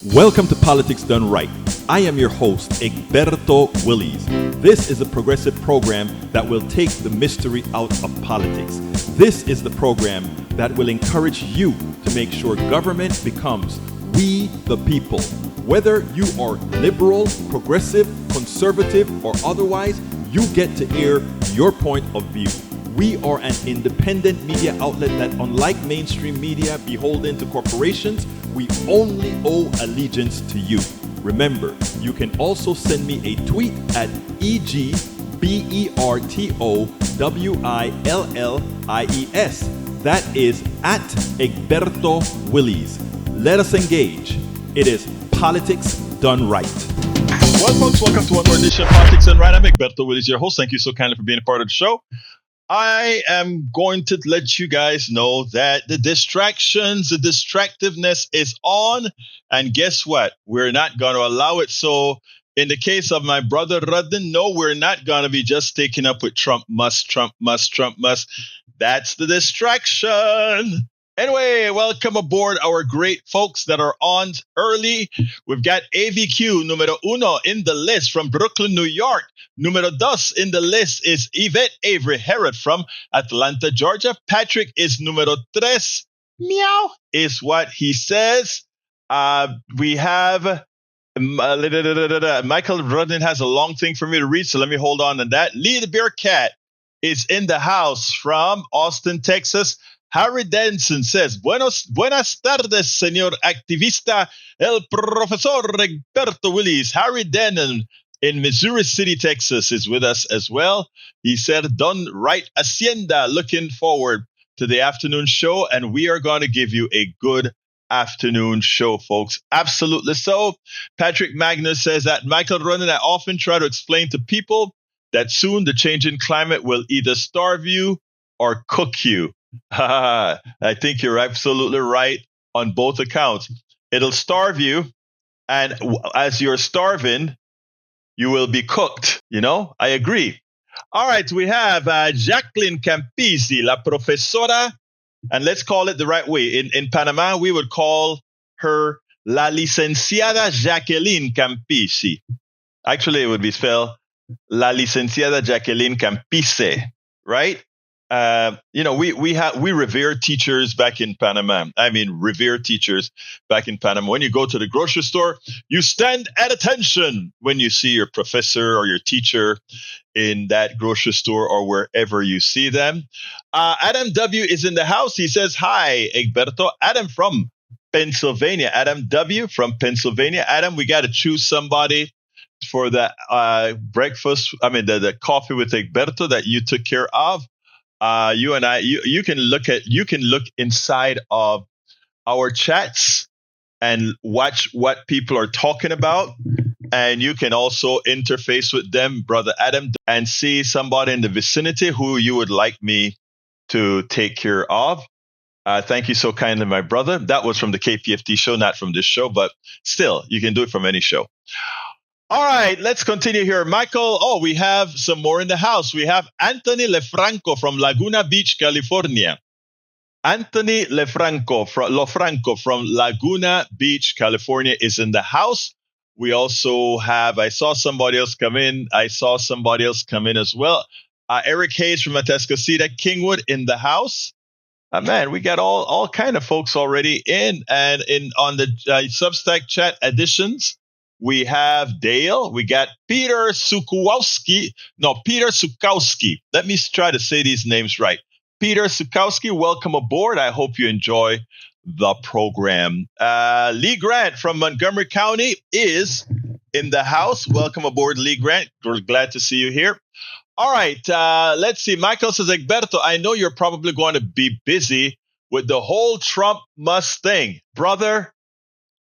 Welcome to Politics Done Right. I am your host, Egberto Willies. This is a progressive program that will take the mystery out of politics. This is the program that will encourage you to make sure government becomes we the people. Whether you are liberal, progressive, conservative, or otherwise, you get to air your point of view. We are an independent media outlet that, unlike mainstream media beholden to corporations, we only owe allegiance to you. Remember, you can also send me a tweet at EGBERTOWILLIES. That is at Egberto Willies. Let us engage. It is Politics Done Right. Well, folks, welcome to one more edition of Politics Done Right. I'm Egberto Willies, your host. Thank you so kindly for being a part of the show. I am going to let you guys know that the distractions, the distractiveness is on. And guess what? We're not going to allow it. So in the case of my brother Rudden, no, we're not going to be just taking up with Trump must, Trump must, Trump must. That's the distraction. Anyway, welcome aboard our great folks that are on early. We've got AVQ numero uno in the list from Brooklyn, New York. Numero dos in the list is Yvette Avery Herod from Atlanta, Georgia. Patrick is numero tres. Meow is what he says. We have Michael Rudden has a long thing for me to read, so let me hold on to that. Lee the Bear Cat is in the house from Austin, Texas. Harry Denson says, buenas tardes, señor activista, el profesor Egberto Willies. Harry Dennon in Missouri City, Texas is with us as well. He said, done right, Hacienda. Looking forward to the afternoon show, and we are going to give you a good afternoon show, folks. Absolutely so. Patrick Magnus says that Michael Ronan, I often try to explain to people that soon the changing climate will either starve you or cook you. I think you're absolutely right on both accounts. It'll starve you, and as you're starving, you will be cooked. You know, I agree. All right, we have Jacqueline Campisi, la profesora, and let's call it the right way. In Panama, we would call her la licenciada Jacqueline Campisi. Actually, it would be spelled la licenciada Jacqueline Campise, right? We revere teachers back in Panama. I mean, revere teachers back in Panama. When you go to the grocery store, you stand at attention when you see your professor or your teacher in that grocery store or wherever you see them. Adam W. is in the house. He says, hi, Egberto. Adam from Pennsylvania. Adam W. from Pennsylvania. Adam, we got to choose somebody for the breakfast. I mean, the coffee with Egberto that you took care of. You and I, you can look inside of our chats and watch what people are talking about. And you can also interface with them, Brother Adam, and see somebody in the vicinity who you would like me to take care of. Thank you so kindly, my brother. That was from the KPFT show, not from this show, but still, you can do it from any show. All right, let's continue here. Michael, we have some more in the house. We have Anthony Lefranco from Laguna Beach, California. Anthony Lofranco from Laguna Beach, California is in the house. We also have, I saw somebody else come in as well. Eric Hayes from Atascocita, Kingwood in the house. Man, we got all kind of folks already in. And on the Substack chat additions, we have Dale. We got Peter Sukowski. Let me try to say these names right. Peter Sukowski, welcome aboard. I hope you enjoy the program. Lee Grant from Montgomery County is in the house. Welcome aboard, Lee Grant. We're glad to see you here. All right, let's see. Michael says, Egberto, I know you're probably going to be busy with the whole Trump must thing. Brother,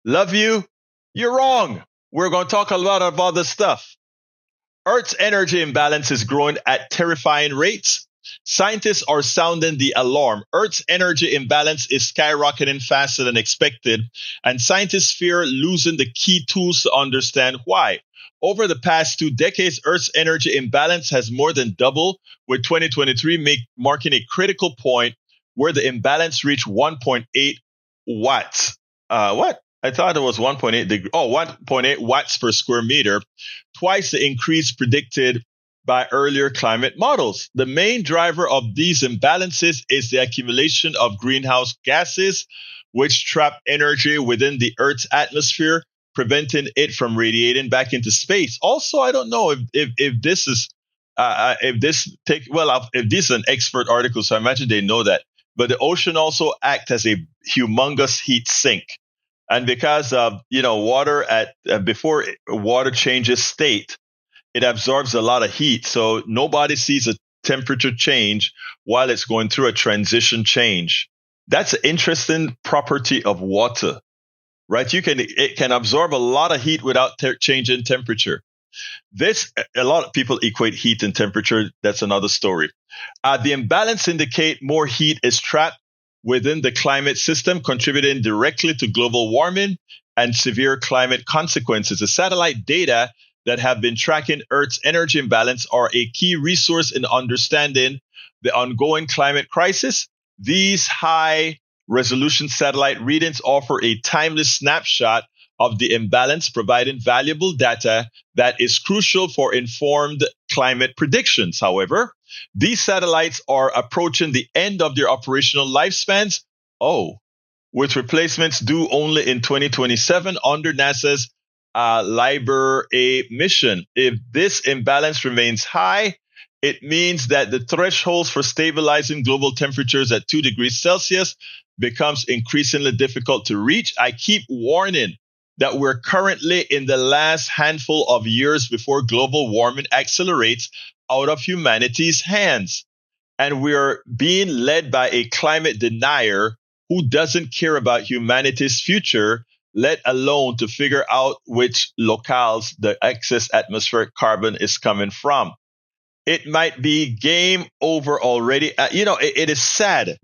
love you. You're wrong. We're going to talk a lot about other stuff. Earth's energy imbalance is growing at terrifying rates. Scientists are sounding the alarm. Earth's energy imbalance is skyrocketing faster than expected, and scientists fear losing the key tools to understand why. Over the past 2 decades, Earth's energy imbalance has more than doubled, with 2023 marking a critical point where the imbalance reached 1.8 watts. What? I thought it was 1.8 watts per square meter, twice the increase predicted by earlier climate models. The main driver of these imbalances is the accumulation of greenhouse gases, which trap energy within the Earth's atmosphere, preventing it from radiating back into space. Also, I don't know if this is if this is an expert article, so I imagine they know that. But the ocean also acts as a humongous heat sink. And because of water before water changes state, it absorbs a lot of heat. So nobody sees a temperature change while it's going through a transition change. That's an interesting property of water, right? It can absorb a lot of heat without changing temperature. A lot of people equate heat and temperature. That's another story. The imbalance indicate more heat is trapped within the climate system, contributing directly to global warming and severe climate consequences. The satellite data that have been tracking Earth's energy imbalance are a key resource in understanding the ongoing climate crisis. These high resolution satellite readings offer a timely snapshot of the imbalance, providing valuable data that is crucial for informed climate predictions. However, these satellites are approaching the end of their operational lifespans. With replacements due only in 2027 under NASA's LIBOR A mission. If this imbalance remains high, it means that the thresholds for stabilizing global temperatures at 2 degrees Celsius becomes increasingly difficult to reach. I keep warning that we're currently in the last handful of years before global warming accelerates out of humanity's hands. And we're being led by a climate denier who doesn't care about humanity's future, let alone to figure out which locales the excess atmospheric carbon is coming from. It might be game over already. It is sad.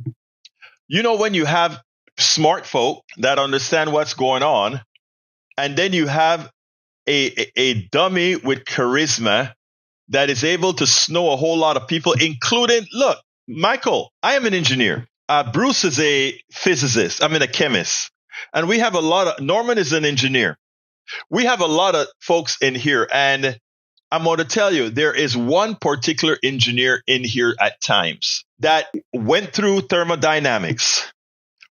When you have smart folk that understand what's going on, and then you have a dummy with charisma that is able to snow a whole lot of people, including, look, Michael, I am an engineer. Bruce is a physicist. I'm a chemist. And we have Norman is an engineer. We have a lot of folks in here. And I'm going to tell you, there is one particular engineer in here at times that went through thermodynamics,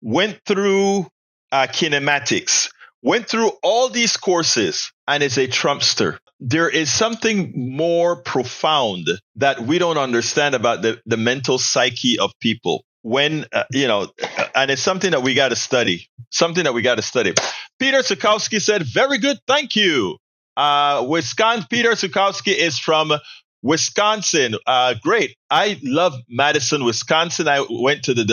went through kinematics, went through all these courses, and is a Trumpster. There is something more profound that we don't understand about the mental psyche of people when, and it's something that we got to study, Peter Sukowski said, very good. Thank you. Peter Sukowski is from Wisconsin. Great. I love Madison, Wisconsin. I went to the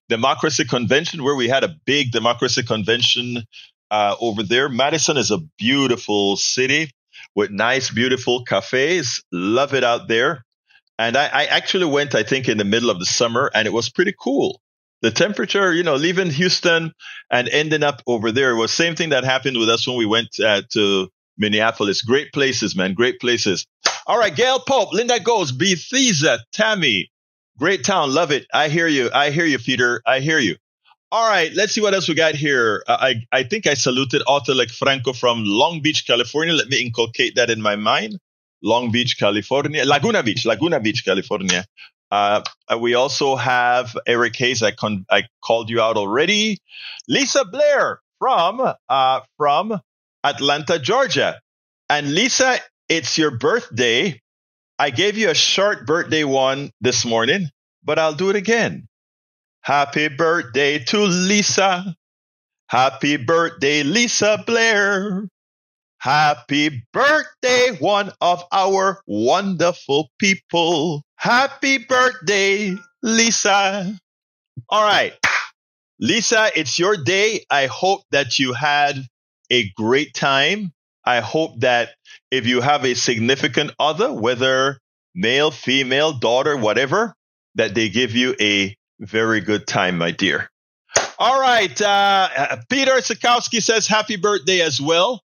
Democracy Convention where we had a big Democracy Convention over there. Madison is a beautiful city with nice, beautiful cafes. Love it out there. And I actually went, I think, in the middle of the summer, and it was pretty cool. The temperature, leaving Houston and ending up over there was same thing that happened with us when we went to Minneapolis. Great places, man. Great places. All right, Gail Pope, Linda Goes, Bethesda, Tammy. Great town. Love it. I hear you, Peter. I hear you. All right, let's see what else we got here. I think I saluted Otto Franco from Long Beach, California. Let me inculcate that in my mind. Long Beach, California. Laguna Beach, California. We also have Eric Hayes. I called you out already. Lisa Blair from Atlanta, Georgia. And Lisa, it's your birthday. I gave you a short birthday one this morning, but I'll do it again. Happy birthday to Lisa. Happy birthday, Lisa Blair. Happy birthday, one of our wonderful people. Happy birthday, Lisa. All right. Lisa, it's your day. I hope that you had a great time. I hope that if you have a significant other, whether male, female, daughter, whatever, that they give you a very good time, my dear. All right. Peter Sikowski says happy birthday as well.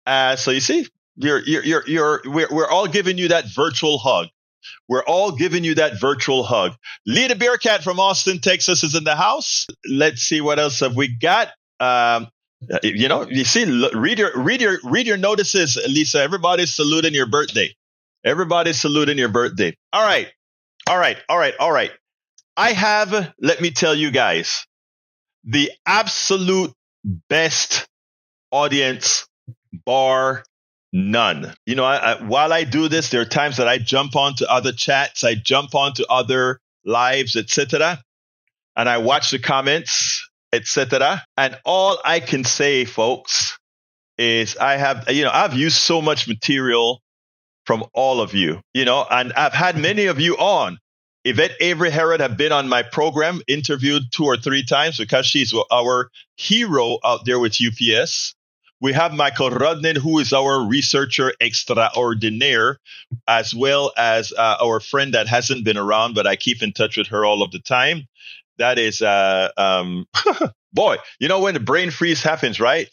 So you see, we're all giving you that virtual hug. We're all giving you that virtual hug. Lita Bearcat from Austin, Texas is in the house. Let's see what else have we got. You see, read your notices, Lisa. Everybody's saluting your birthday. Everybody's saluting your birthday. All right. I have, let me tell you guys, the absolute best audience, bar none. While I do this, there are times that I jump onto other chats, I jump onto other lives, etc., and I watch the comments, etc. And all I can say, folks, is I've used so much material from all of you, and I've had many of you on. Yvette Avery Herod have been on my program, interviewed 2 or 3 times because she's our hero out there with UPS. We have Michael Rudnin, who is our researcher extraordinaire, as well as our friend that hasn't been around, but I keep in touch with her all of the time. That is, boy, when the brain freeze happens, right?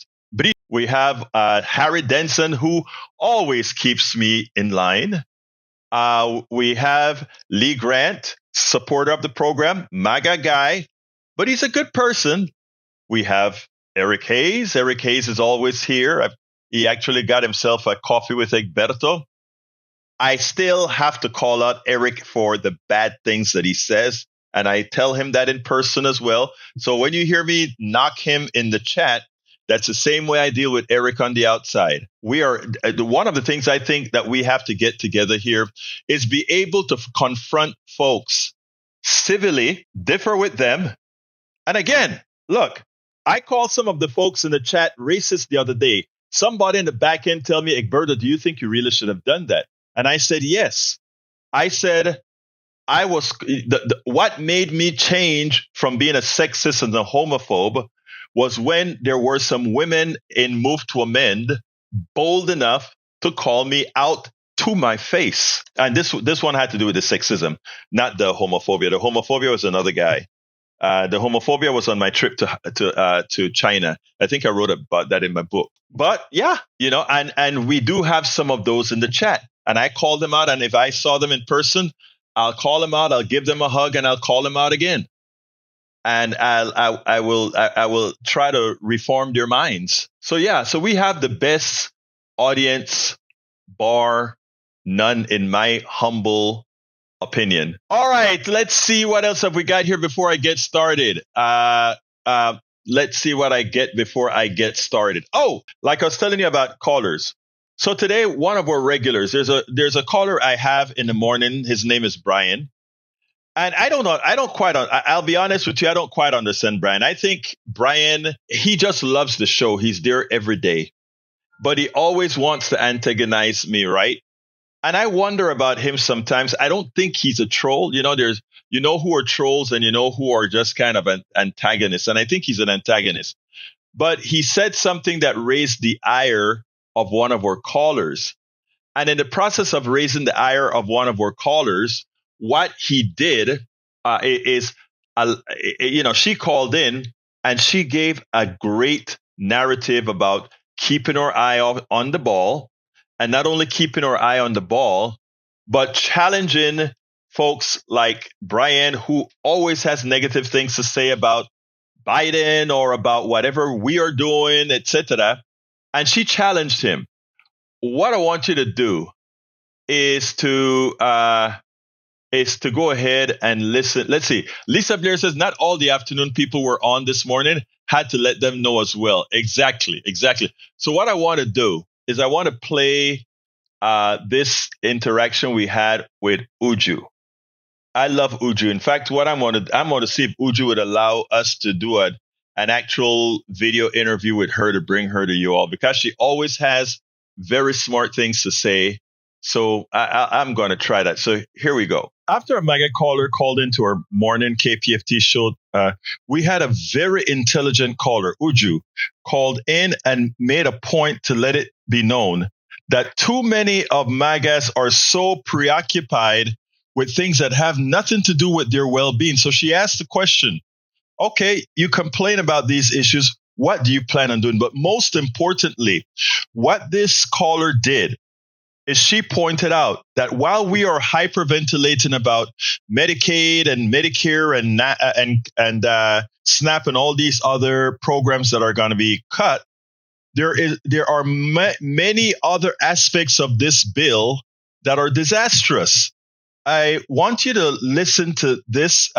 We have Harry Denson, who always keeps me in line. We have Lee Grant, supporter of the program, MAGA guy, but he's a good person. We have Eric Hayes. Eric Hayes is always here. He actually got himself a coffee with Egberto. I still have to call out Eric for the bad things that he says, and I tell him that in person as well. So when you hear me knock him in the chat, that's the same way I deal with Eric on the outside. One of the things I think that we have to get together here is be able to confront folks civilly, differ with them. And again, look, I called some of the folks in the chat racist the other day. Somebody in the back end tell me, Egberto, do you think you really should have done that? And I said, yes. I said, what made me change from being a sexist and a homophobe was when there were some women in Move to Amend bold enough to call me out to my face. And this one had to do with the sexism, not the homophobia. The homophobia was another guy. The homophobia was on my trip to China. I think I wrote about that in my book. But yeah, and we do have some of those in the chat. And I called them out. And if I saw them in person, I'll call them out. I'll give them a hug, and I'll call them out again. And I will try to reform their minds. So yeah, so we have the best audience, bar none, in my humble opinion. All right, let's see what else have we got here before I get started. Let's see what I get before I get started. Oh, like I was telling you about callers. So today, one of our regulars, there's a caller I have in the morning. His name is Brian. And I don't know. I'll be honest with you. I don't quite understand Brian. I think Brian, he just loves the show. He's there every day, but he always wants to antagonize me, right? And I wonder about him sometimes. I don't think he's a troll. There's, who are trolls and who are just kind of an antagonist. And I think he's an antagonist. But he said something that raised the ire of one of our callers. And in the process of raising the ire of one of our callers, what he did is, she called in and she gave a great narrative about keeping her eye on the ball, and not only keeping her eye on the ball, but challenging folks like Brian, who always has negative things to say about Biden or about whatever we are doing, etc. And she challenged him. What I want you to do is to go ahead and listen. Let's see. Lisa Blair says not all the afternoon people were on this morning. Had to let them know as well. Exactly. So what I want to do is I want to play this interaction we had with Uju. I love Uju. In fact, what I'm going to see if Uju would allow us to do an actual video interview with her to bring her to you all, because she always has very smart things to say. So I'm going to try that. So here we go. After a mega caller called into our morning KPFT show, we had a very intelligent caller, Uju, called in and made a point to let it be known that too many of MAGAs are so preoccupied with things that have nothing to do with their well-being. So she asked the question, okay, you complain about these issues. What do you plan on doing? But most importantly, what this caller did is she pointed out that while we are hyperventilating about Medicaid and Medicare and SNAP and all these other programs that are going to be cut, there are many other aspects of this bill that are disastrous. I want you to listen to this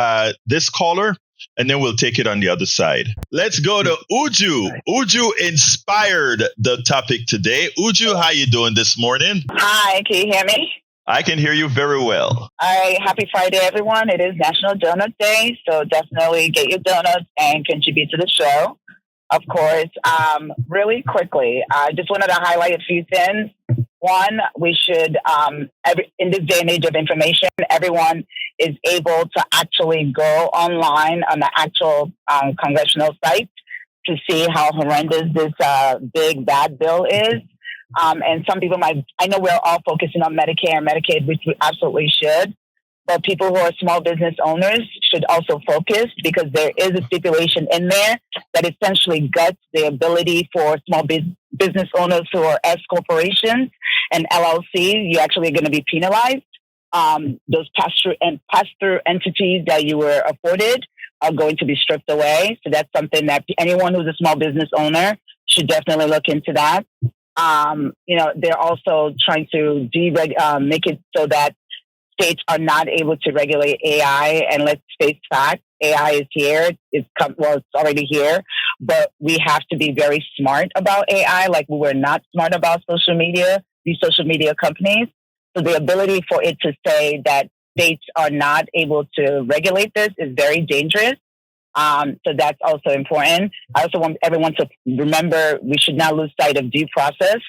caller, and then we'll take it on the other side. Let's go to Uju. Uju inspired the topic today. Uju, how you doing this morning? Hi, can you hear me? I can hear you very well. All right, happy Friday, everyone. It is National Donut Day, so definitely get your donuts and contribute to the show. Of course, really quickly, I just wanted to highlight a few things. One, we should, in this day and age of information, everyone is able to actually go online on the actual congressional site to see how horrendous this big, bad bill is. And some people I know we're all focusing on Medicare and Medicaid, which we absolutely should. But people who are small business owners should also focus, because there is a stipulation in there that essentially guts the ability for small business owners who are S corporations and LLCs. You're actually going to be penalized. Those pass-through entities that you were afforded are going to be stripped away. So that's something that anyone who's a small business owner should definitely look into that. They're also trying to make it so that states are not able to regulate AI. And let's face facts, AI is here. It's already here. But we have to be very smart about AI, like we were not smart about social media, these social media companies. So the ability for it to say that states are not able to regulate this is very dangerous. So that's also important. I also want everyone to remember we should not lose sight of due process.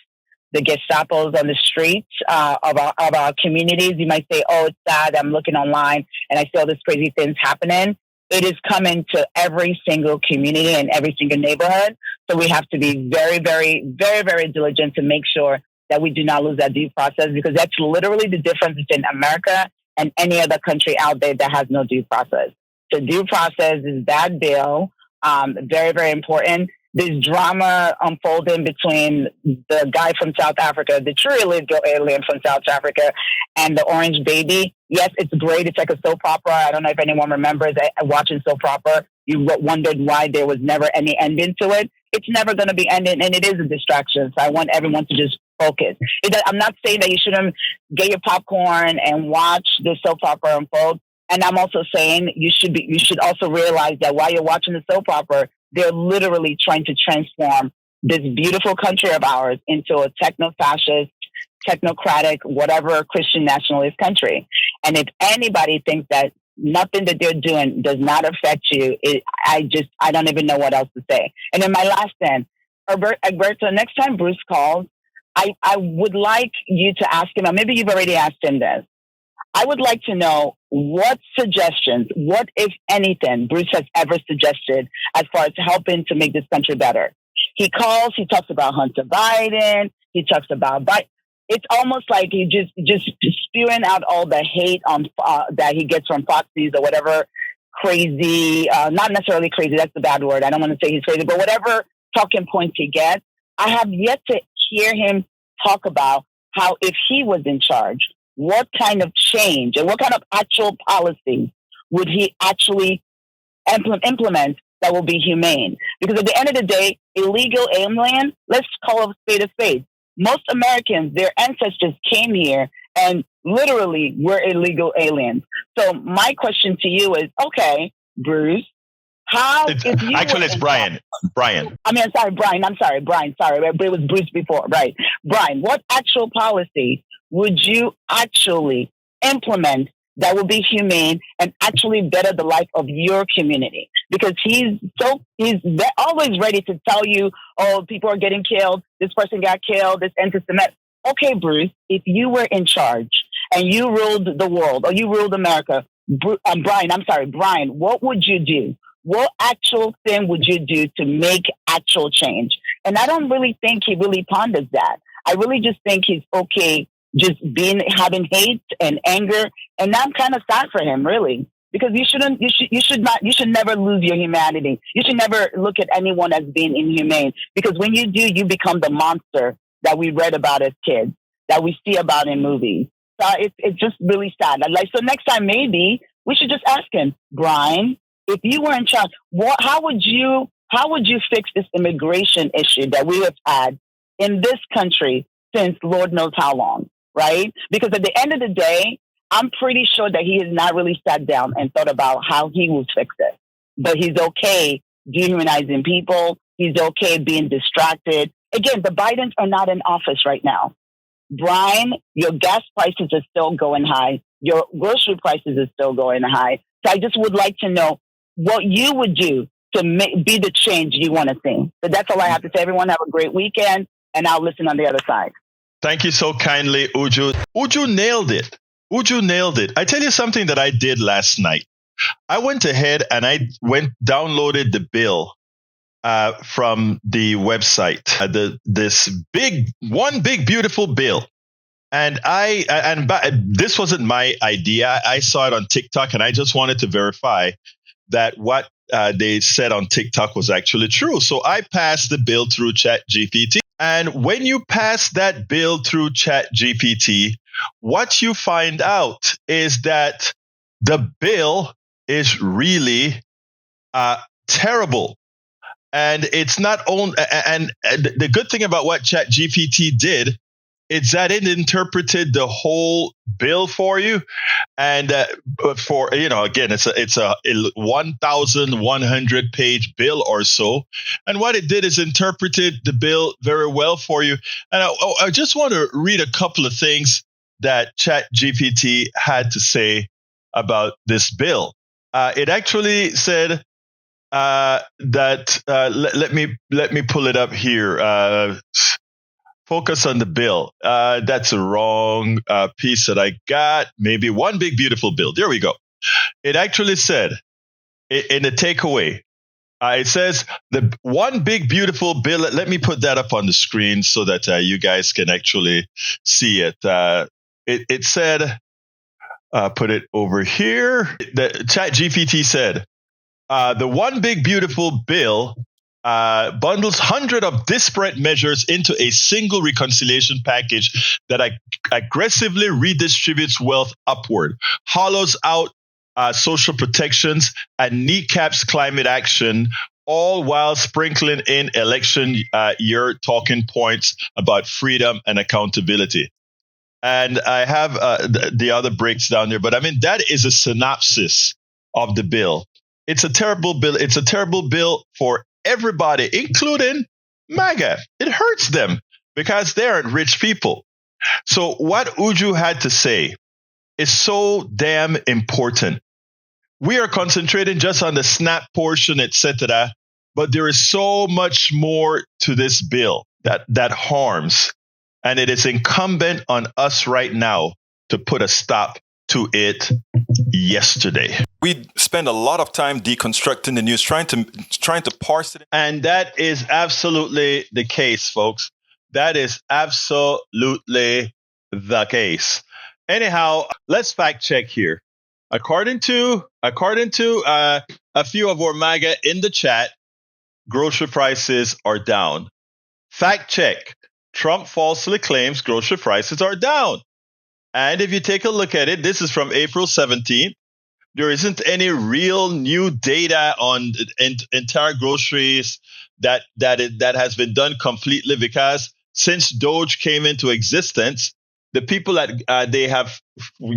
The Gestapos on the streets of our communities. You might say, oh, it's sad. I'm looking online and I see all these crazy things happening. It is coming to every single community and every single neighborhood. So we have to be very, very, very, very diligent to make sure that we do not lose that due process, because that's literally the difference between America and any other country out there that has no due process. So due process is that bill. Very, very important. This drama unfolding between the guy from South Africa, the true illegal alien from South Africa, and the orange baby. Yes, it's great. It's like a soap opera. I don't know if anyone remembers watching soap opera. You wondered why there was never any ending to it. It's never going to be ending, and it is a distraction. So I want everyone to just focus. I'm not saying that you shouldn't get your popcorn and watch the soap opera unfold. And I'm also saying you should also realize that while you're watching the soap opera, they're literally trying to transform this beautiful country of ours into a techno-fascist, technocratic, whatever Christian nationalist country. And if anybody thinks that nothing that they're doing does not affect you, I don't even know what else to say. And then my last thing, Egberto, next time Bruce calls, I would like you to ask him, or maybe you've already asked him this. I would like to know what suggestions, what, if anything, Bruce has ever suggested as far as helping to make this country better. He talks about Hunter Biden, he talks about Biden. It's almost like he just spewing out all the hate on that he gets from Fox News or whatever crazy, not necessarily crazy, that's the bad word. I don't want to say he's crazy, but whatever talking points he gets. I have yet to hear him talk about how if he was in charge, what kind of change and what kind of actual policy would he actually implement that will be humane? Because at the end of the day, illegal alien, let's call a spade. Most Americans, their ancestors came here and literally were illegal aliens. So my question to you is, okay, Bruce, it's Brian. Brian. I'm sorry, Brian. Sorry, it was Bruce before, right? Brian, what actual policy would you actually implement that will be humane and actually better the life of your community? Because he's always ready to tell you, oh, people are getting killed, this person got killed, this anti-Semitic. Okay, Bruce, if you were in charge and you ruled the world or you ruled America, Brian, what would you do? What actual thing would you do to make actual change? And I don't really think he really ponders that. I really just think he's okay just having hate and anger. And I'm kind of sad for him, really, because you should never lose your humanity. You should never look at anyone as being inhumane, because when you do, you become the monster that we read about as kids, that we see about in movies. So it's just really sad. So next time, maybe we should just ask him, Brian, If you were in charge, how would you fix this immigration issue that we have had in this country since Lord knows how long, right? Because at the end of the day, I'm pretty sure that he has not really sat down and thought about how he will fix it. But he's okay dehumanizing people. He's okay being distracted. Again, the Bidens are not in office right now. Brian, your gas prices are still going high. Your grocery prices are still going high. So I just would like to know what you would do to be the change you want to see. So that's all I have to say. Everyone have a great weekend, and I'll listen on the other side. Thank you so kindly, Uju. Uju nailed it. Uju nailed it. I tell you something that I did last night. I went ahead and I downloaded the bill from the website. This big beautiful bill. And this wasn't my idea. I saw it on TikTok, and I just wanted to verify that what they said on TikTok was actually true. So I passed the bill through ChatGPT. And when you pass that bill through ChatGPT, what you find out is that the bill is really terrible. And it's not only, and the good thing about what ChatGPT did is that it interpreted the whole bill for you. And for, again, it's a 1,100 page bill or so. And what it did is interpreted the bill very well for you. And I just want to read a couple of things that ChatGPT had to say about this bill. It actually said that let me pull it up here. Focus on the bill. That's a wrong piece that I got. Maybe one big beautiful bill. There we go. It actually said in the takeaway. It says the one big beautiful bill. Let me put that up on the screen so that you guys can actually see it. It said, put it over here. The ChatGPT said, the one big beautiful bill bundles hundreds of disparate measures into a single reconciliation package that aggressively redistributes wealth upward, hollows out social protections, and kneecaps climate action, all while sprinkling in election year talking points about freedom and accountability. And I have the other breaks down there, but I mean, that is a synopsis of the bill. It's a terrible bill. It's a terrible bill for everybody, including MAGA. It hurts them because they aren't rich people. So what Uju had to say is so damn important. We are concentrating just on the SNAP portion, etc., but there is so much more to this bill that harms, and it is incumbent on us right now to put a stop to it yesterday. We spend a lot of time deconstructing the news, trying to parse it. And that is absolutely the case, folks. That is absolutely the case. Anyhow, let's fact check here. According to a few of our MAGA in the chat, grocery prices are down. Fact check. Trump falsely claims grocery prices are down. And if you take a look at it, this is from April 17th. There isn't any real new data on entire groceries that has been done completely, because since Doge came into existence, the people that they have,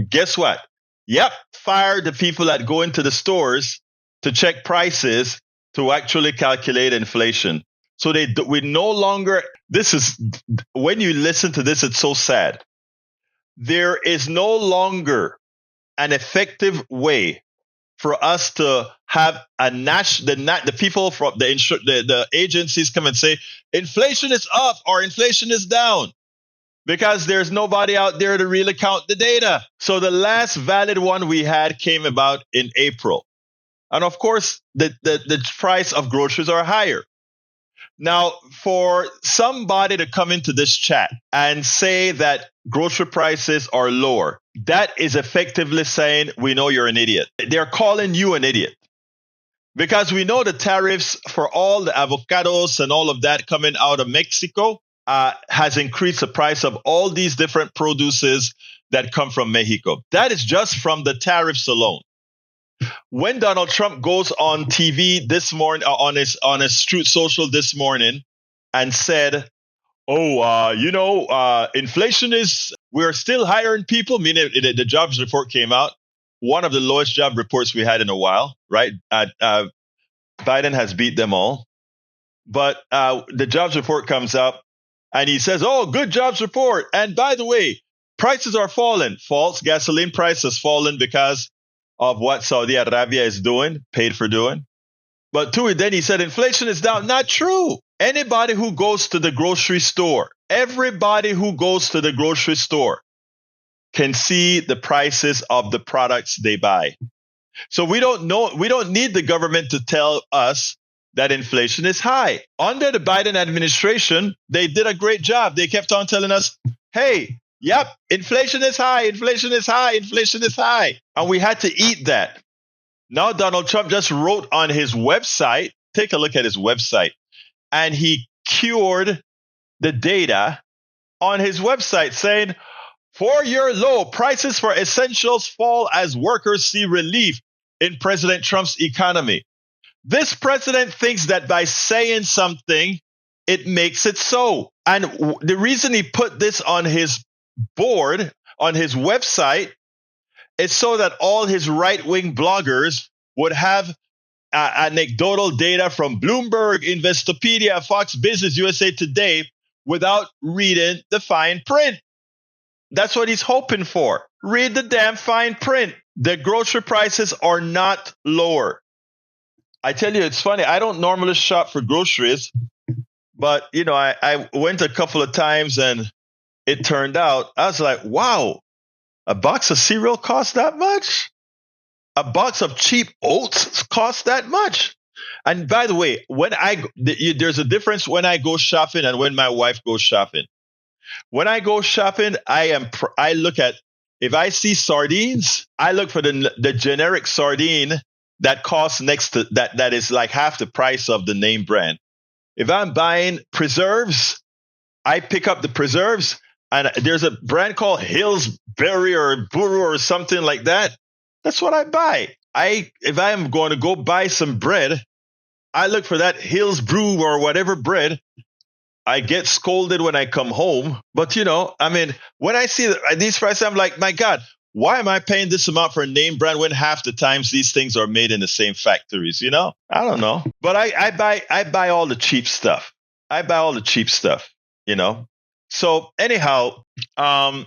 guess what? Yep, fired the people that go into the stores to check prices to actually calculate inflation. So we no longer, this is, when you listen to this, it's so sad. There is no longer an effective way for us to have the people from the agencies come and say inflation is up or inflation is down, because there's nobody out there to really count the data. So the last valid one we had came about in April. And of course, the price of groceries are higher. Now, for somebody to come into this chat and say that grocery prices are lower, that is effectively saying, we know you're an idiot. They're calling you an idiot. Because we know the tariffs for all the avocados and all of that coming out of Mexico has increased the price of all these different produces that come from Mexico. That is just from the tariffs alone. when Donald Trump goes on TV this morning, on his Truth Social this morning, and said, inflation we're still hiring people, meaning the jobs report came out, one of the lowest job reports we had in a while, right? Biden has beat them all. But the jobs report comes up and he says, good jobs report. And by the way, prices are falling. False. Gasoline price has fallen because of what Saudi Arabia is doing, paid for doing. But then he said inflation is down. Not true. Anybody who goes to the grocery store, everybody who goes to the grocery store can see the prices of the products they buy. So we don't need the government to tell us that inflation is high. Under the Biden administration, they did a great job. They kept on telling us, hey, yep, inflation is high, inflation is high, inflation is high. And we had to eat that. Now Donald Trump just wrote on his website, take a look at his website, and he cured the data on his website saying, 4-year low, prices for essentials fall as workers see relief in President Trump's economy. This president thinks that by saying something, it makes it so. And the reason he put this on his board, on his website, is so that all his right-wing bloggers would have anecdotal data from Bloomberg, Investopedia, Fox Business, USA Today, without reading the fine print. That's what he's hoping for. Read the damn fine print. The grocery prices are not lower. I tell you, it's funny. I don't normally shop for groceries, but, I went a couple of times and it turned out, I was like, wow, a box of cereal costs that much? A box of cheap oats costs that much? And by the way, there's a difference when I go shopping and when my wife goes shopping. When I go shopping, I look at, if I see sardines, I look for the generic sardine that costs next to that is like half the price of the name brand. If I'm buying preserves, I pick up the preserves, and there's a brand called Hillsbury or Buru or something like that. That's what I buy. If I am going to go buy some bread, I look for that Hillsbrew or whatever bread. I get scolded when I come home. But, when I see these prices, I'm like, my God, why am I paying this amount for a name brand when half the times these things are made in the same factories? I don't know. But I buy all the cheap stuff. So anyhow, I'm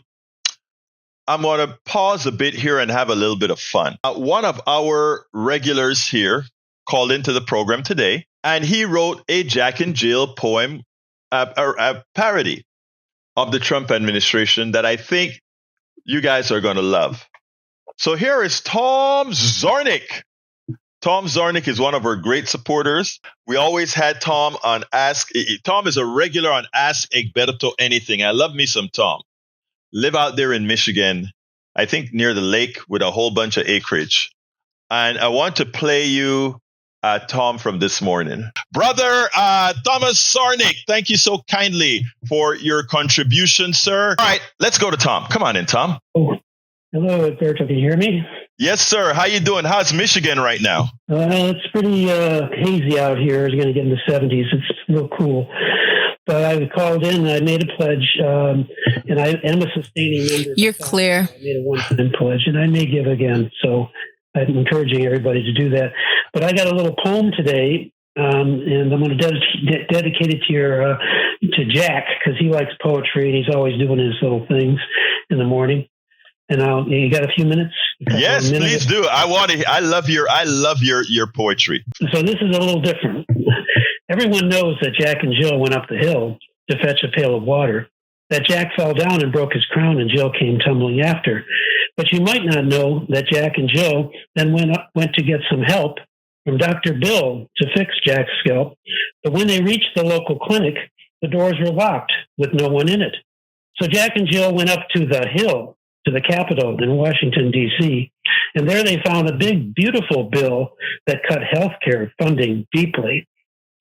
going to pause a bit here and have a little bit of fun. One of our regulars here called into the program today, and he wrote a Jack and Jill poem, a parody of the Trump administration that I think you guys are going to love. So here is Tom Zornick. Tom Zornick is one of our great supporters. We always had Tom on Ask. Tom is a regular on Ask Egberto Anything. I love me some Tom. Live out there in Michigan, I think near the lake with a whole bunch of acreage. And I want to play you Tom from this morning. Brother Thomas Zornick, thank you so kindly for your contribution, sir. All right, let's go to Tom. Come on in, Tom. Oh, hello, Egberto. Can you hear me? Yes, sir. How you doing? How's Michigan right now? It's pretty hazy out here. It's going to get in the 70s. It's real cool. But I called in and I made a pledge, and I am a sustaining member. You're clear. I made a one-time pledge, and I may give again. So I'm encouraging everybody to do that. But I got a little poem today, and I'm going to dedicate it to Jack, because he likes poetry and he's always doing his little things in the morning. And you got a few minutes? Yes, please do. I love your poetry. So this is a little different. Everyone knows that Jack and Jill went up the hill to fetch a pail of water, that Jack fell down and broke his crown and Jill came tumbling after. But you might not know that Jack and Jill then went to get some help from Dr. Bill to fix Jack's scalp. But when they reached the local clinic, the doors were locked with no one in it. So Jack and Jill went up to the Hill, to the Capitol in Washington, D.C., and there they found a big, beautiful bill that cut healthcare funding deeply.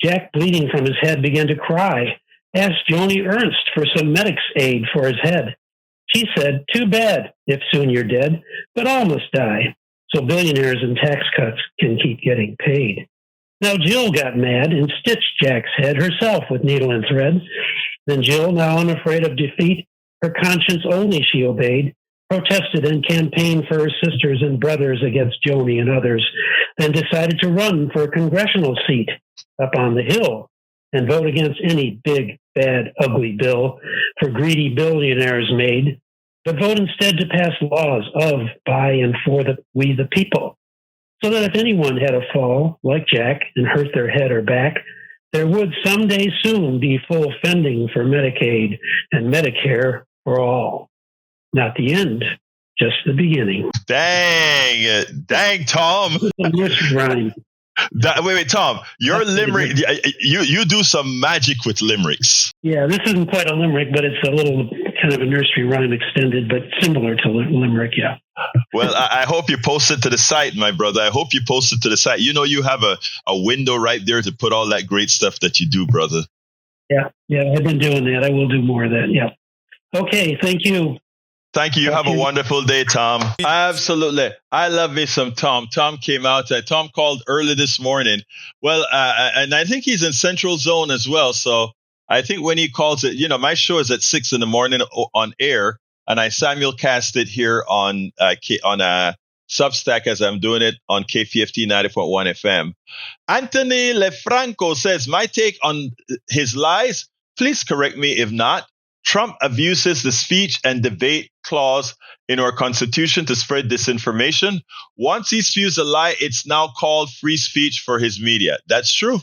Jack, bleeding from his head, began to cry, asked Joni Ernst for some medic's aid for his head. She said, "Too bad, if soon you're dead, but all must die. so billionaires and tax cuts can keep getting paid. Now Jill got mad and stitched Jack's head herself with needle and thread. Then Jill, now unafraid of defeat, her conscience only she obeyed, protested and campaigned for her sisters and brothers against Joni and others, then decided to run for a congressional seat up on the Hill and vote against any big, bad, ugly bill for greedy billionaires made, but vote instead to pass laws of, by, and for we the people, so that if anyone had a fall, like Jack, and hurt their head or back, there would someday soon be full funding for Medicaid and Medicare for all. Not the end, just the beginning. Dang, Tom. Rhyme. Wait, Tom, your limerick, you do some magic with limericks. Yeah, this isn't quite a limerick, but it's a little kind of a nursery rhyme extended, but similar to limerick, yeah. Well, I hope you post it to the site, my brother. I hope you post it to the site. You know, you have a window right there to put all that great stuff that you do, brother. Yeah, I've been doing that. I will do more of that, yeah. Okay, thank you. Thank you. You have a wonderful day, Tom. Absolutely. I love me some Tom. Tom came out. Tom called early this morning. Well, and I think he's in Central Zone as well. So I think when he calls it, my show is at 6 a.m. on air, and I simulcast it here on Substack as I'm doing it on KFFT 90.1 FM. Anthony Lefranco says, my take on his lies, please correct me if not. Trump abuses the speech and debate clause in our Constitution to spread disinformation. Once he spews a lie, it's now called free speech for his media. That's true.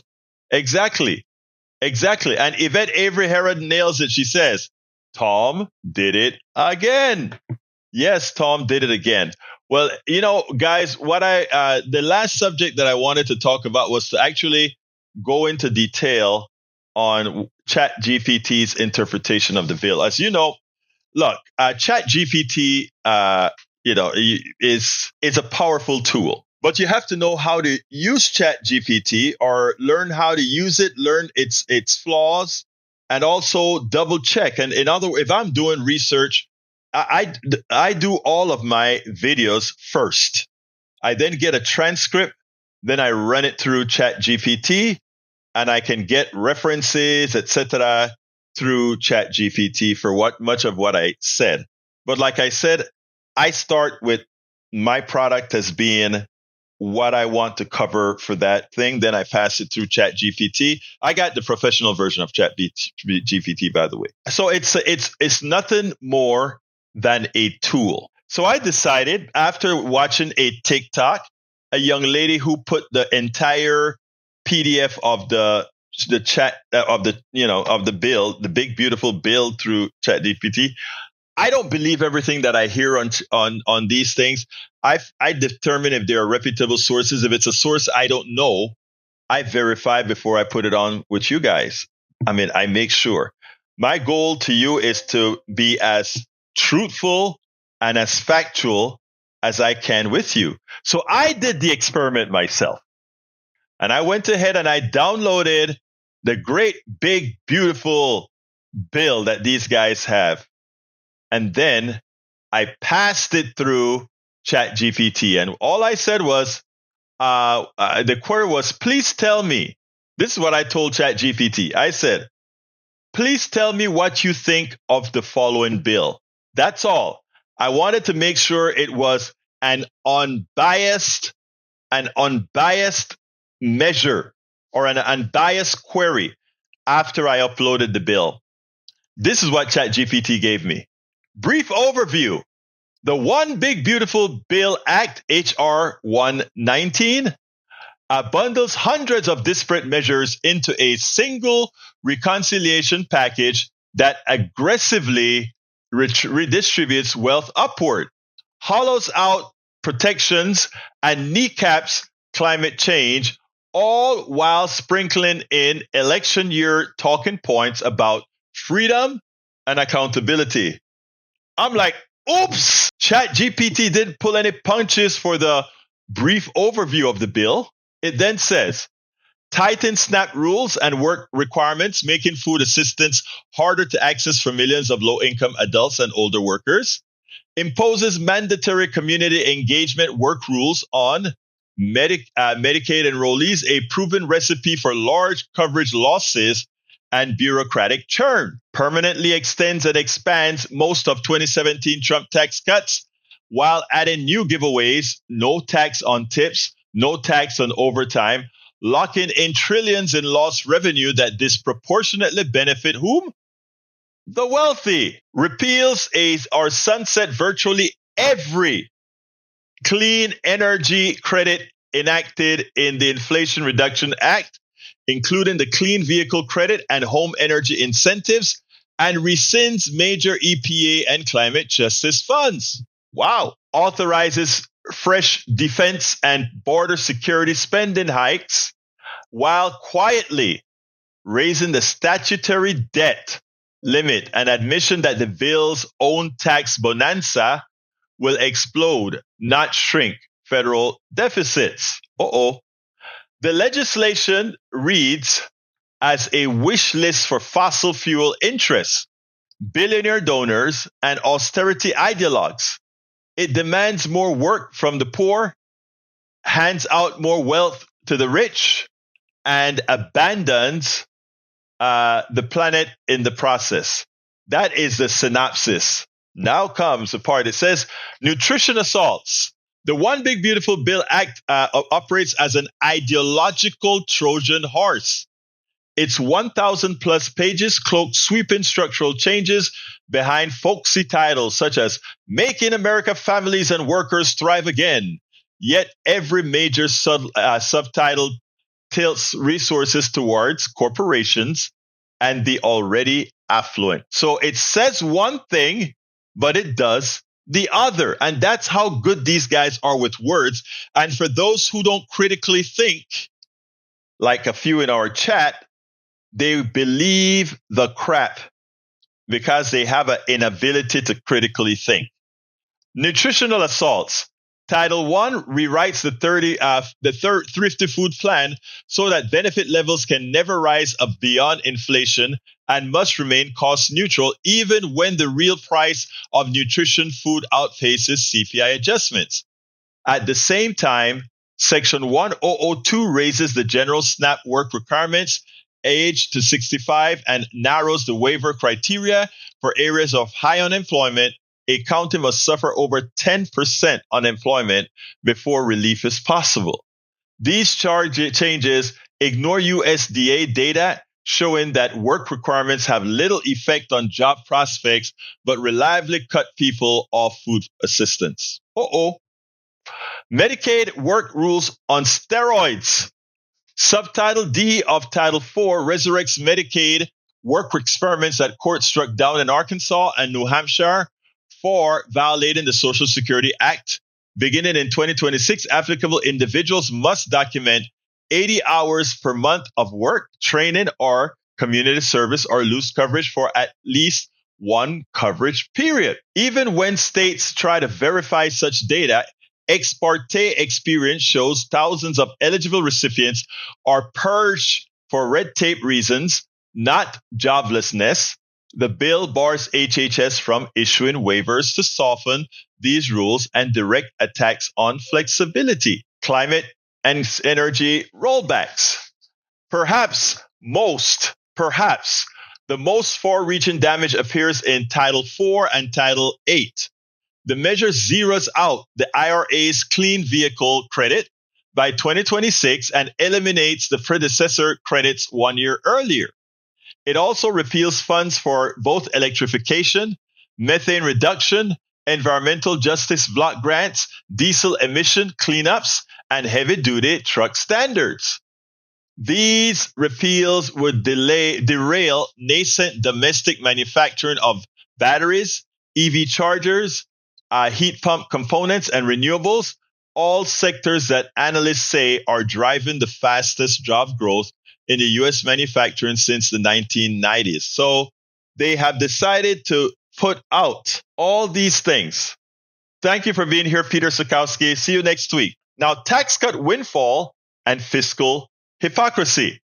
Exactly. And Yvette Avery Herod nails it. She says, Tom did it again. Yes, Tom did it again. Well, guys, the last subject that I wanted to talk about was to actually go into detail on ChatGPT's interpretation of the bill. As you know, look, ChatGPT, is a powerful tool, but you have to know how to use ChatGPT or learn how to use it, learn its flaws, and also double check. And in other words, if I'm doing research, I do all of my videos first. I then get a transcript, then I run it through ChatGPT. And I can get references, etc., through ChatGPT for much of what I said. But like I said, I start with my product as being what I want to cover for that thing. Then I pass it through ChatGPT. I got the professional version of ChatGPT, by the way. So it's nothing more than a tool. So I decided after watching a TikTok, a young lady who put the entire PDF of the chat of the bill, the big beautiful bill through ChatGPT. I don't believe everything that I hear on these things. I determine if there are reputable sources. If it's a source I don't know, I verify before I put it on with you guys. I mean, I make sure. My goal to you is to be as truthful and as factual as I can with you. So I did the experiment myself. And I went ahead and I downloaded the great, big, beautiful bill that these guys have. And then I passed it through ChatGPT. And all I said was, the query was, please tell me. This is what I told ChatGPT. I said, please tell me what you think of the following bill. That's all. I wanted to make sure it was an unbiased measure or an unbiased query after I uploaded the bill. This is what ChatGPT gave me. Brief overview. The One Big Beautiful Bill Act, H.R. 119, bundles hundreds of disparate measures into a single reconciliation package that aggressively redistributes wealth upward, hollows out protections, and kneecaps climate change, all while sprinkling in election year talking points about freedom and accountability. I'm like, oops, ChatGPT didn't pull any punches for the brief overview of the bill. It then says, tighten SNAP rules and work requirements, making food assistance harder to access for millions of low-income adults and older workers. imposes mandatory community engagement work rules on Medicaid enrollees, a proven recipe for large coverage losses and bureaucratic churn. Permanently extends and expands most of 2017 Trump tax cuts while adding new giveaways, no tax on tips, no tax on overtime, locking in trillions in lost revenue that disproportionately benefit whom? The wealthy. Repeals or sunset virtually every clean energy credit enacted in the Inflation Reduction Act, including the Clean Vehicle Credit and home energy incentives, and rescinds major EPA and climate justice funds. Wow. Authorizes fresh defense and border security spending hikes while quietly raising the statutory debt limit, an admission that the bill's own tax bonanza will explode, not shrink federal deficits. The legislation reads as a wish list for fossil fuel interests, billionaire donors, and austerity ideologues. It demands more work from the poor, hands out more wealth to the rich, and abandons the planet in the process. That is the synopsis. Now comes the part. It says nutrition assaults. The One Big Beautiful Bill Act operates as an ideological Trojan horse. Its 1,000 plus pages cloak sweeping structural changes behind folksy titles such as Making America Families and Workers Thrive Again. Yet every major subtitle tilts resources towards corporations and the already affluent. So it says one thing, but it does the other. And that's how good these guys are with words. And for those who don't critically think, like a few in our chat, they believe the crap because they have an inability to critically think. Nutritional assaults. Title I rewrites the Thrifty Food Plan so that benefit levels can never rise up beyond inflation and must remain cost neutral even when the real price of nutrition food outpaces CPI adjustments. At the same time, Section 1002 raises the general SNAP work requirements age to 65 and narrows the waiver criteria for areas of high unemployment. A county must suffer over 10% unemployment before relief is possible. These changes ignore USDA data showing that work requirements have little effect on job prospects, but reliably cut people off food assistance. Medicaid work rules on steroids. Subtitle D of Title IV resurrects Medicaid work experiments that court struck down in Arkansas and New Hampshire for violating the Social Security Act. Beginning in 2026, applicable individuals must document 80 hours per month of work, training, or community service or lose coverage for at least one coverage period. Even when states try to verify such data, ex parte experience shows thousands of eligible recipients are purged for red tape reasons, not joblessness. The bill bars HHS from issuing waivers to soften these rules and direct attacks on flexibility. Climate and energy rollbacks. Perhaps the most far-reaching damage appears in Title IV and Title VIII. The measure zeroes out the IRA's clean vehicle credit by 2026 and eliminates the predecessor credits 1 year earlier. It also repeals funds for both electrification, methane reduction, environmental justice block grants, diesel emission cleanups, and heavy-duty truck standards. These repeals would derail nascent domestic manufacturing of batteries, EV chargers, heat pump components, and renewables, all sectors that analysts say are driving the fastest job growth in the U.S. manufacturing since the 1990s. So they have decided to put out all these things. Thank you for being here, Peter Sukowski. See you next week. Now, tax cut windfall and fiscal hypocrisy.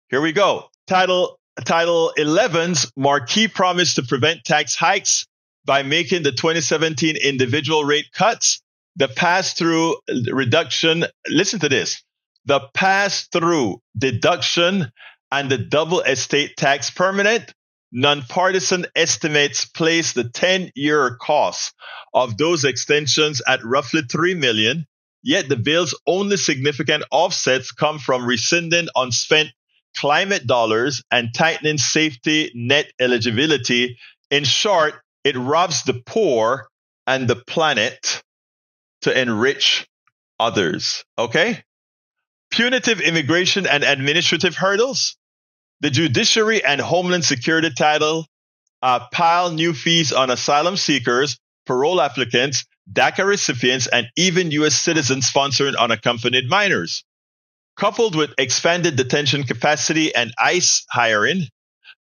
Here we go. Title 11's marquee promise to prevent tax hikes by making the 2017 individual rate cuts, the pass-through reduction, listen to this, the pass-through deduction and the double estate tax permanent, nonpartisan estimates place the 10-year cost of those extensions at roughly $3 million, yet the bill's only significant offsets come from rescinding unspent climate dollars and tightening safety net eligibility. In short, it robs the poor and the planet to enrich others. Okay? Punitive immigration and administrative hurdles. The judiciary and Homeland Security title pile new fees on asylum seekers, parole applicants, DACA recipients, and even U.S. citizens sponsoring unaccompanied minors. Coupled with expanded detention capacity and ICE hiring,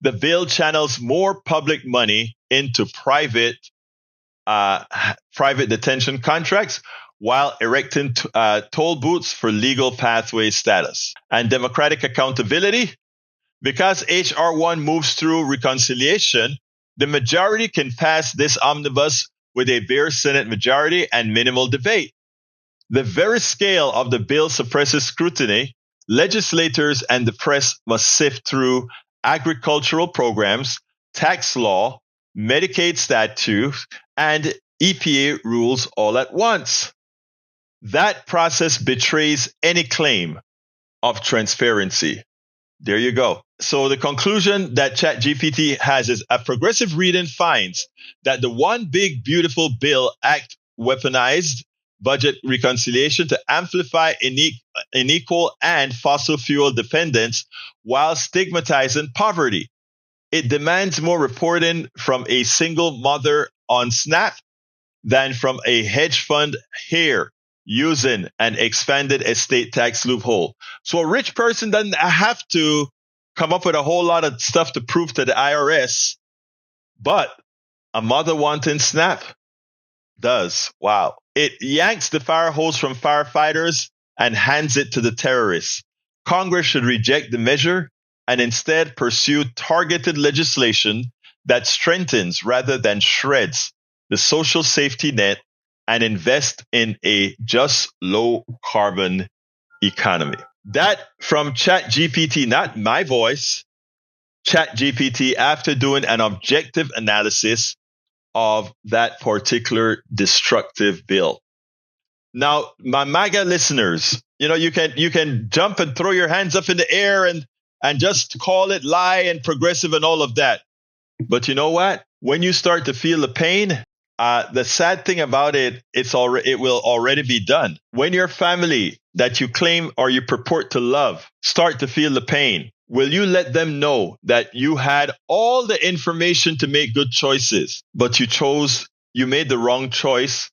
the bill channels more public money into private detention contracts while erecting toll booths for legal pathway status. And democratic accountability. Because H.R. 1 moves through reconciliation, the majority can pass this omnibus with a bare Senate majority and minimal debate. The very scale of the bill suppresses scrutiny. Legislators and the press must sift through agricultural programs, tax law, Medicaid statutes, and EPA rules all at once. That process betrays any claim of transparency. There you go. So the conclusion that ChatGPT has is a progressive reading finds that the One Big Beautiful Bill Act weaponized budget reconciliation to amplify unequal and fossil fuel dependence while stigmatizing poverty. It demands more reporting from a single mother on SNAP than from a hedge fund here using an expanded estate tax loophole. So a rich person doesn't have to come up with a whole lot of stuff to prove to the IRS, but a mother wanting SNAP does. Wow. It yanks the fire hose from firefighters and hands it to the terrorists. Congress should reject the measure and instead pursue targeted legislation that strengthens rather than shreds the social safety net and invest in a just low carbon economy. That from ChatGPT, not my voice, ChatGPT, after doing an objective analysis of that particular destructive bill. Now, my MAGA listeners, you can jump and throw your hands up in the air and just call it lie and progressive and all of that. But you know what? When you start to feel the pain, the sad thing about it, it will already be done. When your family that you claim or you purport to love start to feel the pain, will you let them know that you had all the information to make good choices, but you made the wrong choice,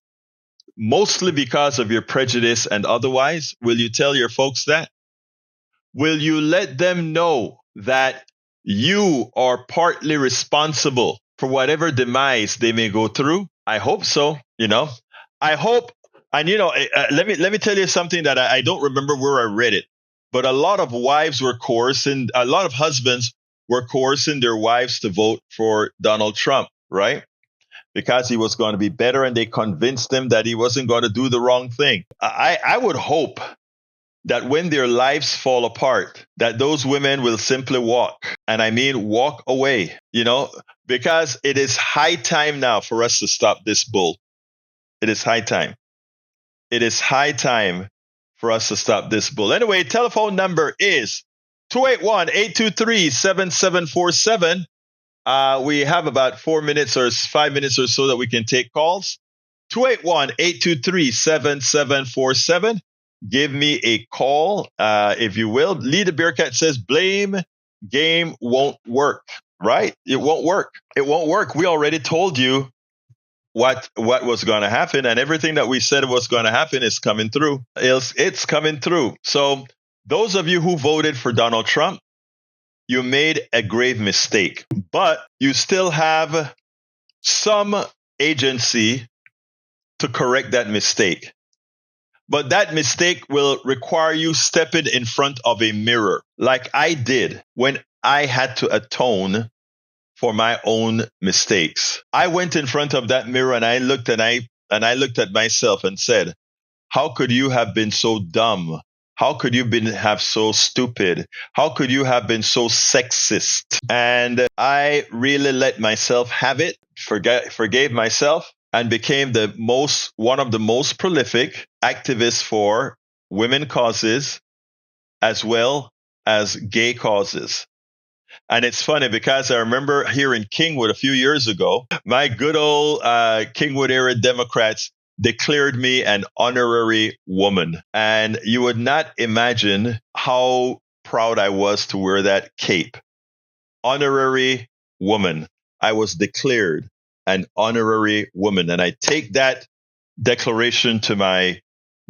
mostly because of your prejudice and otherwise? Will you tell your folks that? Will you let them know that you are partly responsible for whatever demise they may go through? I hope so. I hope. And, let me tell you something that I don't remember where I read it, but a lot of husbands were coercing their wives to vote for Donald Trump, right? Because he was going to be better, and they convinced him that he wasn't going to do the wrong thing. I would hope that when their lives fall apart, that those women will simply walk, and I mean walk away, because it is high time now for us to stop this bull. It is high time. It is high time for us to stop this bull. Anyway, telephone number is 281-823-7747. We have about 5 minutes or so that we can take calls. 281-823-7747. Give me a call, if you will. Lee the Bearcat says blame game won't work, right? It won't work. It won't work. We already told you what was going to happen, and everything that we said was going to happen is coming through. It's coming through. So those of you who voted for Donald Trump, you made a grave mistake, but you still have some agency to correct that mistake. But that mistake will require you stepping in front of a mirror, like I did when I had to atone for my own mistakes. I went in front of that mirror and I looked at myself and said, how could you have been so dumb? How could you have so stupid? How could you have been so sexist? And I really let myself have it, forgave myself, and became one of the most prolific activists for women causes as well as gay causes. And it's funny because I remember here in Kingwood a few years ago, my good old Kingwood era Democrats declared me an honorary woman. And you would not imagine how proud I was to wear that cape. Honorary woman. I was declared an honorary woman. And I take that declaration to my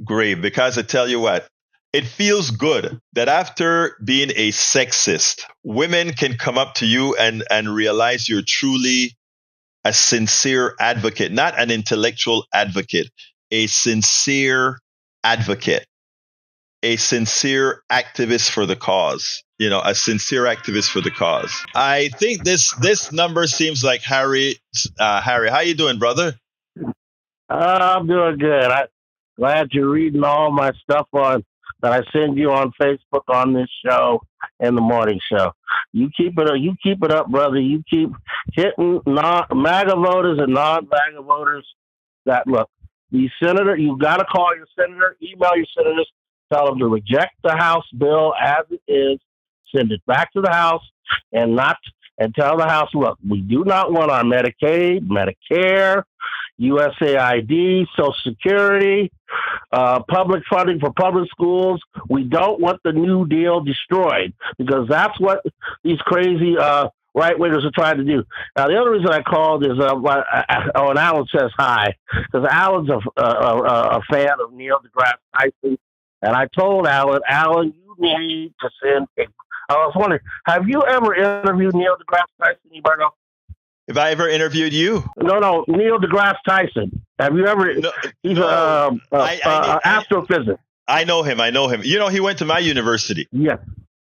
grave because I tell you what, it feels good that after being a sexist, women can come up to you and realize you're truly a sincere advocate, not an intellectual advocate, a sincere advocate, a sincere activist for the cause, a sincere activist for the cause. I think this number seems like Harry. Harry, how you doing, brother? I'm doing good. I'm glad you're reading all my stuff that I send you on Facebook on this show and the morning show. You keep it up, brother. You keep hitting MAGA voters and non-MAGA voters. That look, the senator, you got to call your senator, email your senators, tell them to reject the House bill as it is, send it back to the House, and tell the House, look, we do not want our Medicaid, Medicare, USAID, Social Security, public funding for public schools. We don't want the New Deal destroyed because that's what these crazy right-wingers are trying to do. Now, the other reason I called is, and Alan says hi, because Alan's a fan of Neil deGrasse Tyson. And I told Alan, you need to send I was wondering, have you ever interviewed Neil deGrasse Tyson, Egberto? Have I ever interviewed you? No, Neil deGrasse Tyson. Have you ever? No, he's an astrophysicist. I know him. He went to my university. Yeah.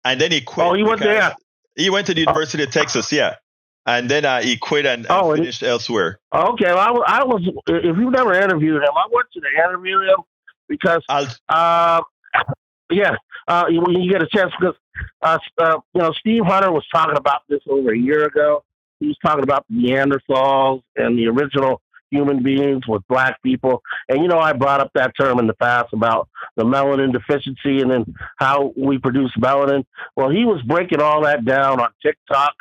And then he quit. Oh, he went there? He went to the University of Texas, yeah. And then he quit and finished elsewhere. Okay. Well, I was, if you've never interviewed him, I want you to interview him because, when you get a chance, because, Steve Hunter was talking about this over a year ago. He was talking about the Neanderthals and the original human beings with black people. And, I brought up that term in the past about the melanin deficiency and then how we produce melanin. Well, he was breaking all that down on TikTok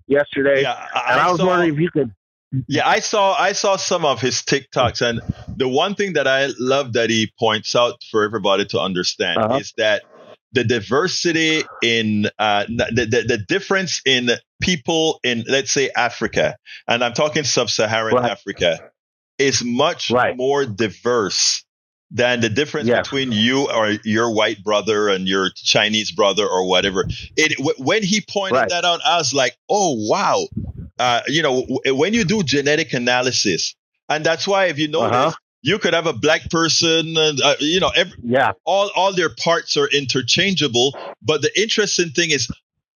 yesterday. Yeah, I was wondering if you could. Yeah, I saw some of his TikToks. And the one thing that I love that he points out for everybody to understand is that the diversity in the difference in people in, let's say, Africa, and I'm talking sub-Saharan Africa, is much more diverse than the difference between you or your white brother and your Chinese brother or whatever. When he pointed that out, I was like, oh, wow. When you do genetic analysis, and that's why if you notice, you could have a black person, and all their parts are interchangeable. But the interesting thing is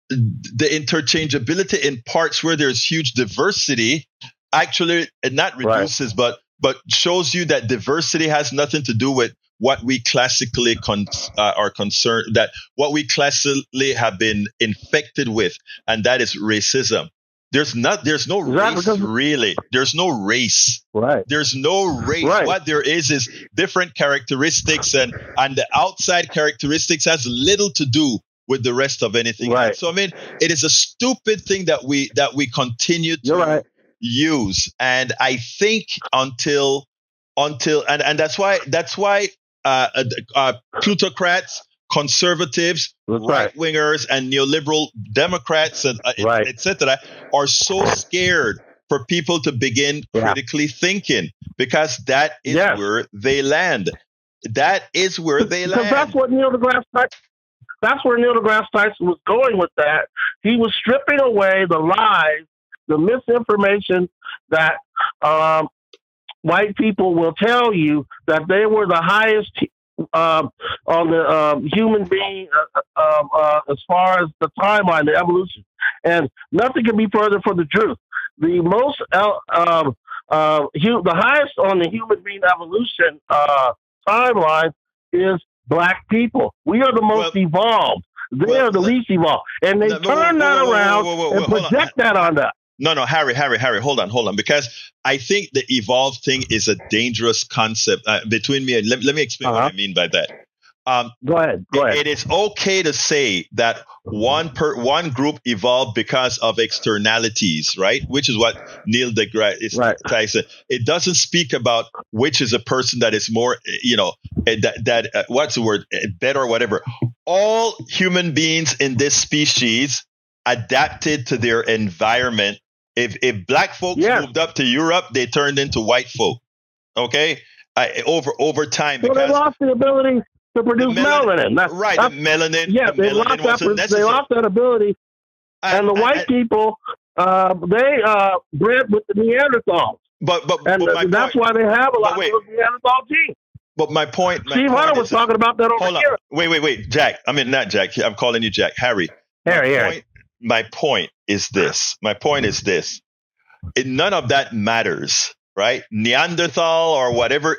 the interchangeability in parts where there's huge diversity actually not reduces, but shows you that diversity has nothing to do with what we classically are concerned, that what we classically have been infected with, and that is racism. There's no race, really. There's no race. Right. There's no race. Right. What there is different characteristics, and the outside characteristics has little to do with the rest of anything. Right. So, I mean, it is a stupid thing that we continue to use. And I think until that's why plutocrats, conservatives, right-wingers, and neoliberal Democrats, and etc., are so scared for people to begin critically thinking, because that is where they land. That is where they land. That's what Neil deGrasse Tyson was going with that. He was stripping away the lies, the misinformation that white people will tell you that they were the highest on the human being as far as the timeline, the evolution, and nothing can be further from the truth. The most the highest on the human being evolution timeline is black people. We are the most evolved. They are the least evolved, and they turn that around and project that on us. No, Harry, hold on, because I think the evolved thing is a dangerous concept between me and let me explain what I mean by that. Go ahead. It is okay to say that one group evolved because of externalities, right? Which is what Neil deGrasse is saying. It doesn't speak about which is a person that is more, what's the word, better or whatever. All human beings in this species adapted to their environment. If black folks moved up to Europe, they turned into white folk. Okay, over time, because they lost the ability to produce melanin. The melanin. Yeah, they lost that ability. And the white people, they bred with the Neanderthals. But that's why they have a lot of those Neanderthal genes. But my point. Steve Hunter was talking about that over here. Wait, Jack. I mean, not Jack. I'm calling you Jack. Harry. Harry. My point is this. None of that matters, right? Neanderthal or whatever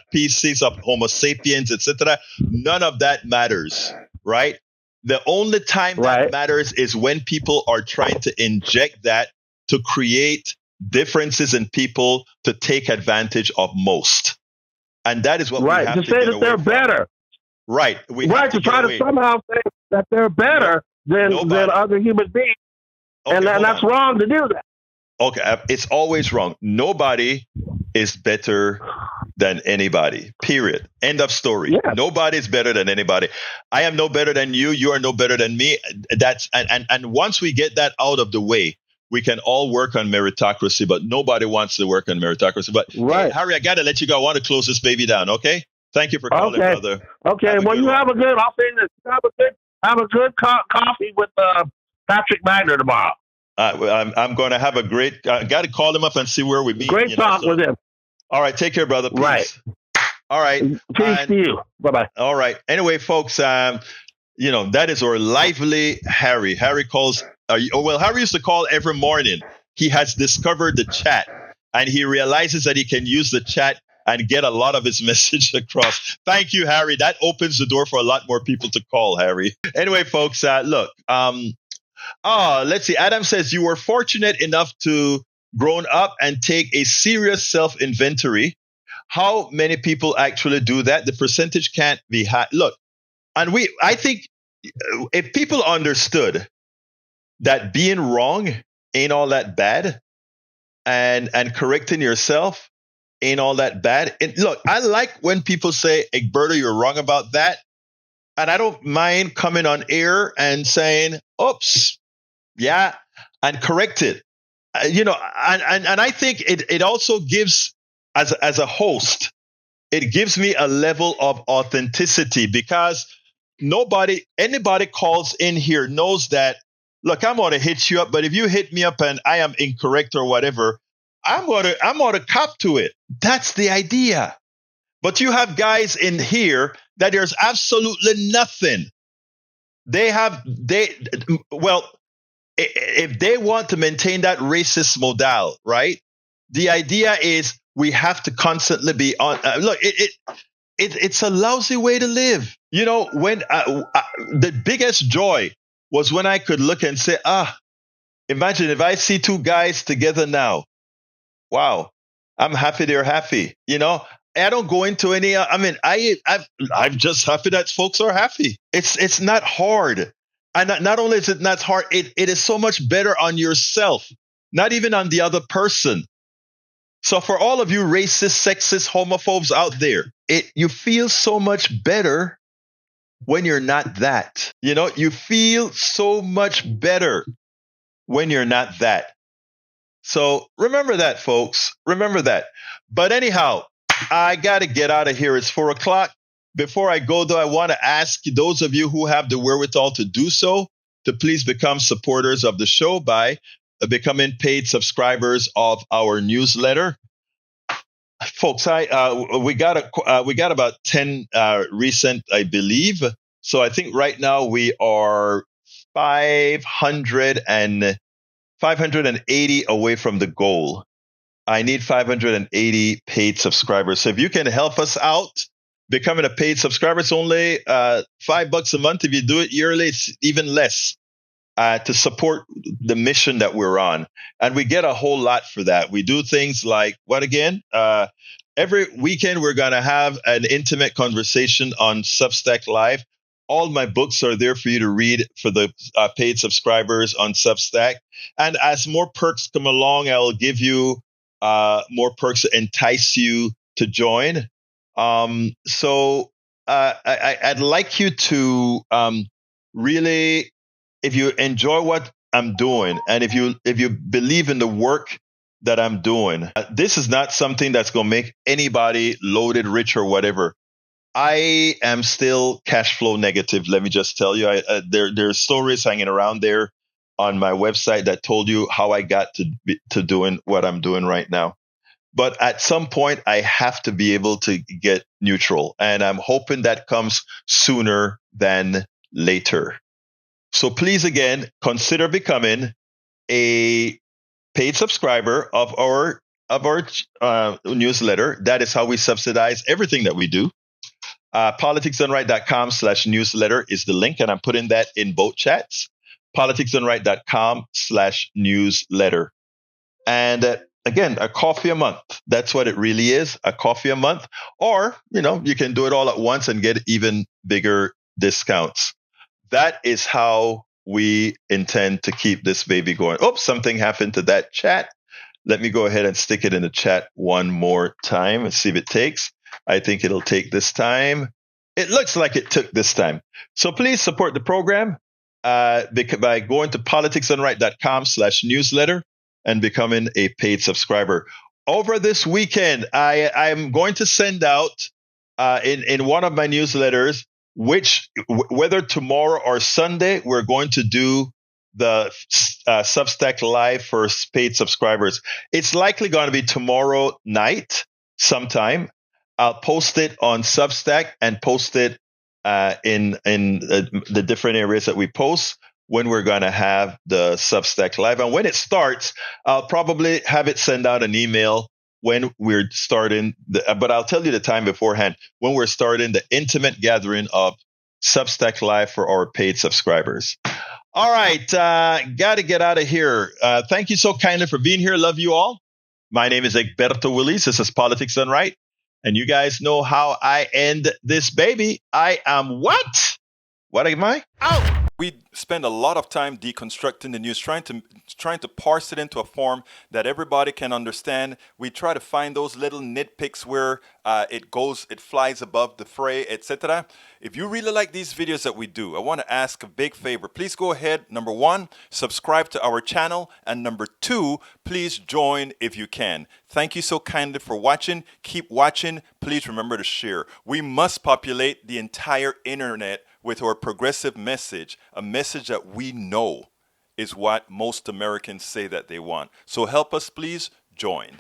species of Homo sapiens, etc. None of that matters, right? The only time that matters is when people are trying to inject that to create differences in people to take advantage of most. And that is what we have to say that they're better. Right. To try to somehow say that they're better than other human beings. Okay, and that's wrong to do that. Okay, it's always wrong. Nobody is better than anybody, period. End of story. Yeah. Nobody is better than anybody. I am no better than you. You are no better than me. And once we get that out of the way, we can all work on meritocracy, but nobody wants to work on meritocracy. But hey, Harry, I got to let you go. I want to close this baby down, okay? Thank you for calling, brother. Okay, I'll say this. Have a good coffee with Patrick Magner tomorrow. I'm going to have a great. Got to call him up and see where we meet. Great talk with him. All right, take care, brother. Peace. Right. All right. Peace to you. Bye bye. All right. Anyway, folks, that is our lively Harry. Harry calls. Harry used to call every morning. He has discovered the chat, and he realizes that he can use the chat and get a lot of his message across. Thank you, Harry. That opens the door for a lot more people to call, Harry. Anyway, folks, look. Let's see. Adam says you were fortunate enough to grown up and take a serious self-inventory. How many people actually do that? The percentage can't be high. Look, and I think if people understood that being wrong ain't all that bad, and correcting yourself ain't all that bad. And look, I like when people say, Egberto, you're wrong about that. And I don't mind coming on air and saying, oops, yeah, and correct it. And I think it also gives, as a host, it gives me a level of authenticity, because anybody calls in here knows that, look, I'm going to hit you up, but if you hit me up and I am incorrect or whatever, I'm going to cop to it. That's the idea. But you have guys in here that there's absolutely nothing. If they want to maintain that racist model, right? The idea is we have to constantly be on. Look, it's a lousy way to live. When the biggest joy was when I could look and say, imagine if I see two guys together now. Wow, I'm happy they're happy. I don't go into any. I'm just happy that folks are happy. It's not hard, and not only is it not hard, it is so much better on yourself, not even on the other person. So for all of you racist, sexist, homophobes out there, you feel so much better when you're not that. You feel so much better when you're not that. So remember that, folks. Remember that. But anyhow, I got to get out of here. It's 4:00. Before I go, though, I want to ask those of you who have the wherewithal to do so to please become supporters of the show by becoming paid subscribers of our newsletter. folks, we got about 10 recent, I believe. So I think right now we are 580 away from the goal. I need 580 paid subscribers. So if you can help us out, becoming a paid subscriber, it's only $5 a month. If you do it yearly, it's even less to support the mission that we're on. And we get a whole lot for that. We do things like, what again? Every weekend, we're going to have an intimate conversation on Substack Live. All my books are there for you to read for the paid subscribers on Substack. And as more perks come along, I'll give you more perks to entice you to join. So I'd like you to really, if you enjoy what I'm doing, and if you believe in the work that I'm doing, this is not something that's going to make anybody loaded, rich, or whatever. I am still cash flow negative. Let me just tell you, there's stories hanging around there on my website that told you how I got to doing what I'm doing right now. But at some point, I have to be able to get neutral, and I'm hoping that comes sooner than later. So please, again, consider becoming a paid subscriber of our newsletter. That is how we subsidize everything that we do. politicsdoneright.com/newsletter is the link, and I'm putting that in both chats. politicsdoneright.com/newsletter. And again, a coffee a month. That's what it really is, a coffee a month. Or, you can do it all at once and get even bigger discounts. That is how we intend to keep this baby going. Oops, something happened to that chat. Let me go ahead and stick it in the chat one more time and see if it takes. I think it'll take this time. It looks like it took this time. So please support the program by going to politicsdoneright.com/newsletter and becoming a paid subscriber. Over this weekend, I'm going to send out in one of my newsletters, whether tomorrow or Sunday, we're going to do the Substack Live for paid subscribers. It's likely going to be tomorrow night sometime. I'll post it on Substack and post it in the different areas that we post when we're going to have the Substack Live. And when it starts, I'll probably have it send out an email when we're starting, but I'll tell you the time beforehand, when we're starting the intimate gathering of Substack Live for our paid subscribers. All right, got to get out of here. Thank you so kindly for being here. Love you all. My name is Egberto Willies. This is Politics Done Right. And you guys know how I end this baby. I am what? What am I? Out! We spend a lot of time deconstructing the news, trying to parse it into a form that everybody can understand. We try to find those little nitpicks where it flies above the fray, etc. If you really like these videos that we do, I want to ask a big favor. Please go ahead. Number 1, subscribe to our channel. And number 2, please join if you can. Thank you so kindly for watching. Keep watching. Please remember to share. We must populate the entire internet with our progressive message, a message that we know is what most Americans say that they want. So help us, please join.